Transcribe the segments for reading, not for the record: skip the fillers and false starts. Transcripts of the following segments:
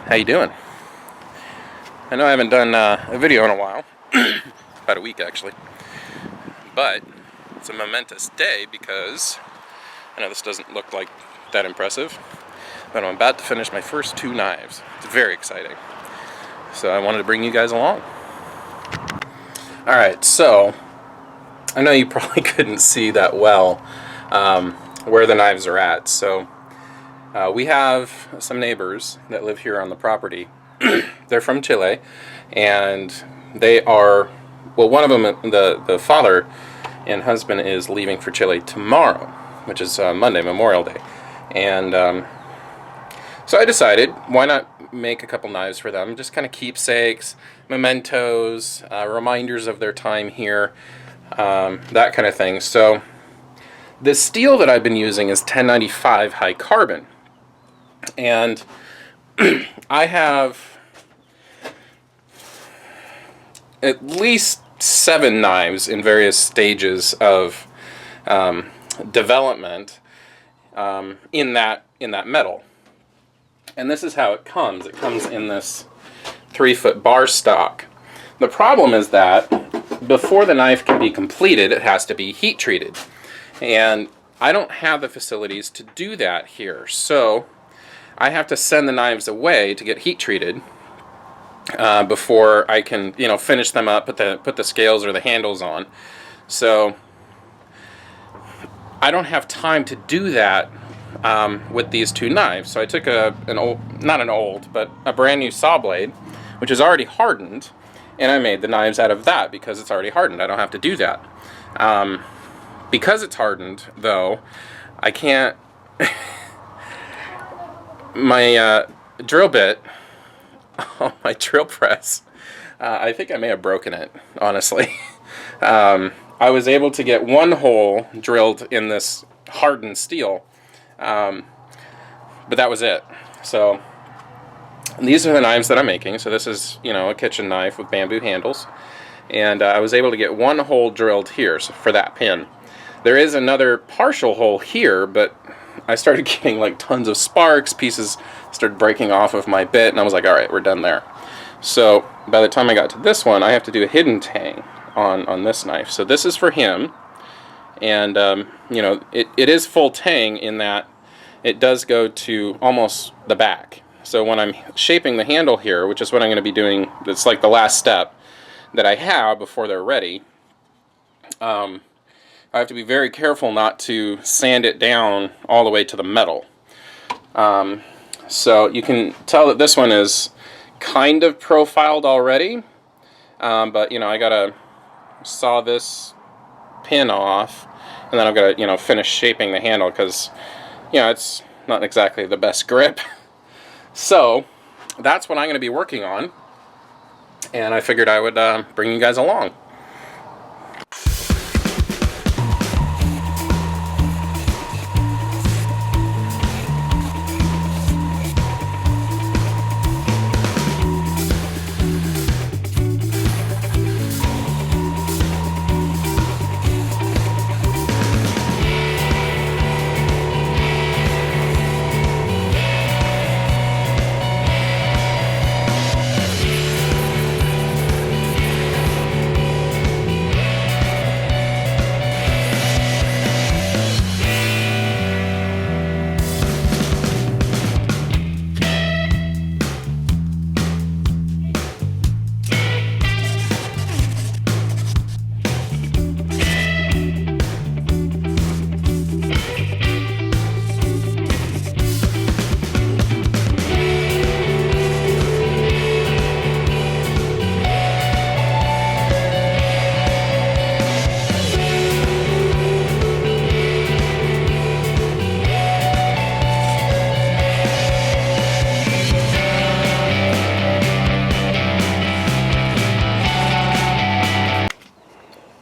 How you doing? I know I haven't done a video in a while, about a week actually, but it's a momentous day because I know this doesn't look like that impressive, but I'm about to finish my first 2 knives. It's very exciting, so I wanted to bring you guys along. Alright, so I know you probably couldn't see that well where the knives are at, so we have some neighbors that live here on the property. They're from Chile, and they are, well, one of them, the father and husband, is leaving for Chile tomorrow, which is Monday, Memorial Day. And so I decided, why not make a couple knives for them, just kind of keepsakes, mementos, reminders of their time here, that kind of thing. So the steel that I've been using is 1095 high carbon, and I have at least 7 knives in various stages of development in that metal. And this is how it comes. It comes in this 3-foot bar stock. The problem is that before the knife can be completed, it has to be heat treated. And I don't have the facilities to do that here. So I have to send the knives away to get heat treated before I can, finish them up, put the scales or the handles on. So I don't have time to do that with these 2 knives. So I took a brand new saw blade, which is already hardened, and I made the knives out of that because it's already hardened. I don't have to do that. Because it's hardened, though, I can't. My drill bit on my drill press, I think I may have broken it, honestly. I was able to get 1 hole drilled in this hardened steel, but that was it. So these are the knives that I'm making. So this is, a kitchen knife with bamboo handles, and I was able to get 1 hole drilled here for that pin. There is another partial hole here, but I started getting like tons of sparks, pieces started breaking off of my bit, and I was like, alright, we're done there. So by the time I got to this one, I have to do a hidden tang on this knife. So this is for him, and it is full tang in that it does go to almost the back. So when I'm shaping the handle here, which is what I'm going to be doing, it's like the last step that I have before they're ready, I have to be very careful not to sand it down all the way to the metal. So you can tell that this one is kind of profiled already, but I gotta saw this pin off, and then I've got to finish shaping the handle because it's not exactly the best grip. So that's what I'm going to be working on, and I figured I would bring you guys along.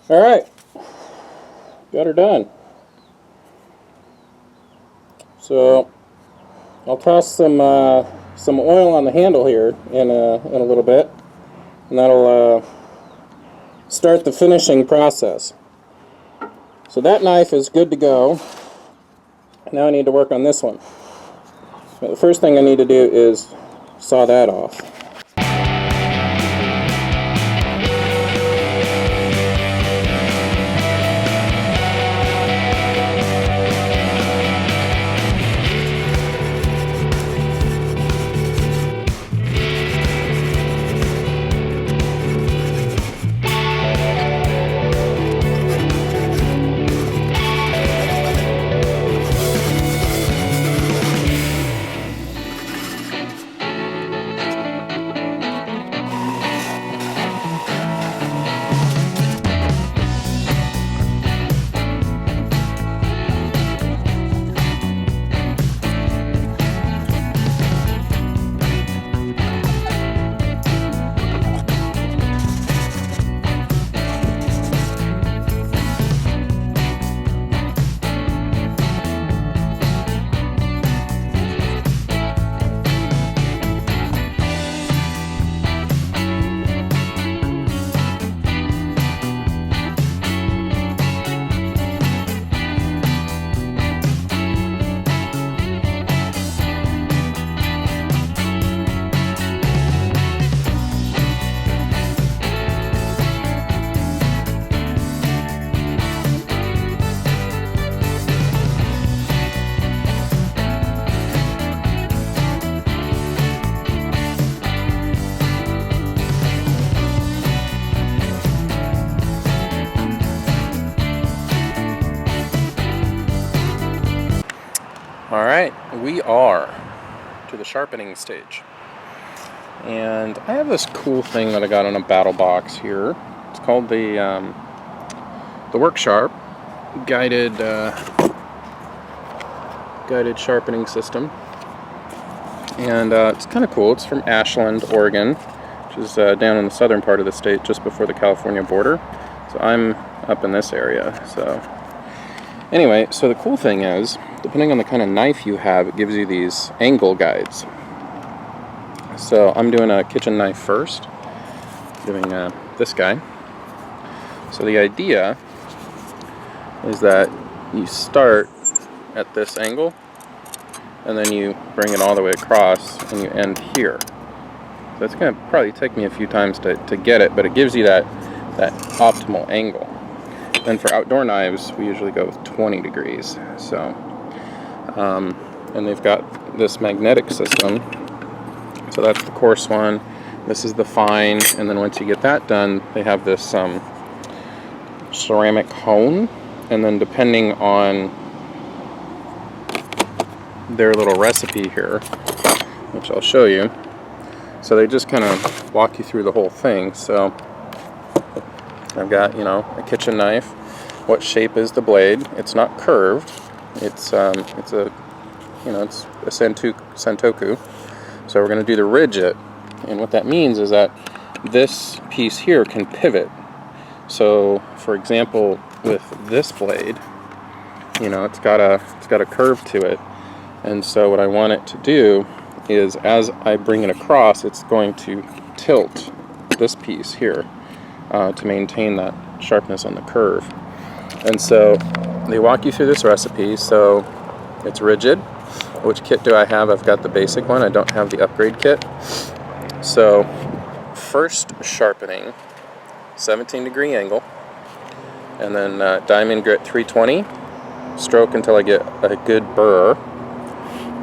Alright, got her done. So I'll toss some oil on the handle here in a little bit, and that'll start the finishing process. So that knife is good to go. Now I need to work on this one. But the first thing I need to do is saw that off. Alright, we are to the sharpening stage. And I have this cool thing that I got in a battle box here. It's called the Work Sharp guided sharpening system. And it's kind of cool. It's from Ashland, Oregon, which is down in the southern part of the state, just before the California border. So I'm up in this area. So anyway, so the cool thing is, depending on the kind of knife you have, it gives you these angle guides. So I'm doing a kitchen knife first, doing this guy. So the idea is that you start at this angle, and then you bring it all the way across, and you end here. So it's going to probably take me a few times to get it, but it gives you that optimal angle. Then for outdoor knives, we usually go with 20 degrees. So, and they've got this magnetic system. So that's the coarse one. This is the fine. And then once you get that done, they have this ceramic hone. And then depending on their little recipe here, which I'll show you. So they just kind of walk you through the whole thing. So I've got, a kitchen knife. What shape is the blade? It's not curved. It's a sentoku. So we're going to do the rigid, and what that means is that this piece here can pivot. So, for example, with this blade, it's got a curve to it, and so what I want it to do is, as I bring it across, it's going to tilt this piece here to maintain that sharpness on the curve. And so they walk you through this recipe. So it's rigid. Which kit do I have? I've got the basic one. I don't have the upgrade kit. So first sharpening, 17-degree angle, and then diamond grit 320, stroke until I get a good burr,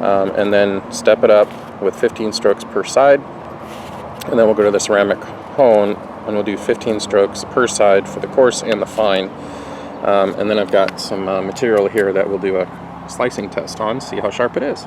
and then step it up with 15 strokes per side, and then we'll go to the ceramic hone, and we'll do 15 strokes per side for the coarse and the fine. And then I've got some material here that we'll do a slicing test on, see how sharp it is.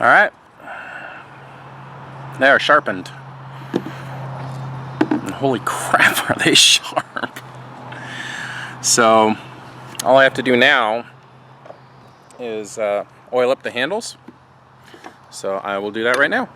All right. They are sharpened. And holy crap, are they sharp. So, all I have to do now is oil up the handles. So I will do that right now.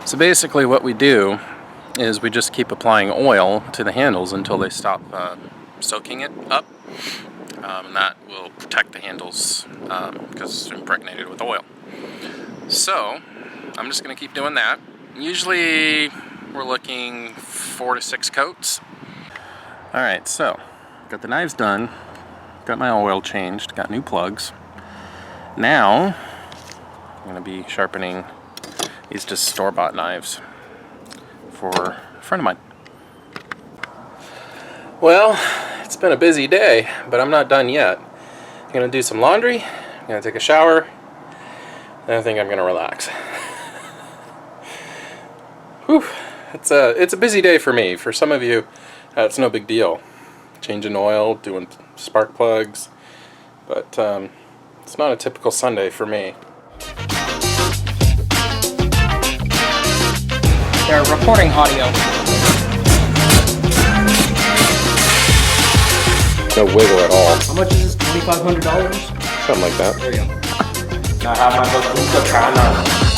So basically what we do is we just keep applying oil to the handles until they stop soaking it up. And that will protect the handles because it's impregnated with oil. So I'm just going to keep doing that. Usually we're looking 4 to 6 coats. Alright, so got the knives done, got my oil changed, got new plugs. Now I'm going to be sharpening these just store-bought knives for a friend of mine. Well, it's been a busy day, but I'm not done yet. I'm gonna do some laundry, I'm gonna take a shower, and I think I'm gonna relax. Whew, it's a busy day for me. For some of you, it's no big deal. Changing oil, doing spark plugs, but it's not a typical Sunday for me. They're recording audio. No wiggle at all. How much is this? $2,500? Something like that. There you go. I have my bazooka cannon.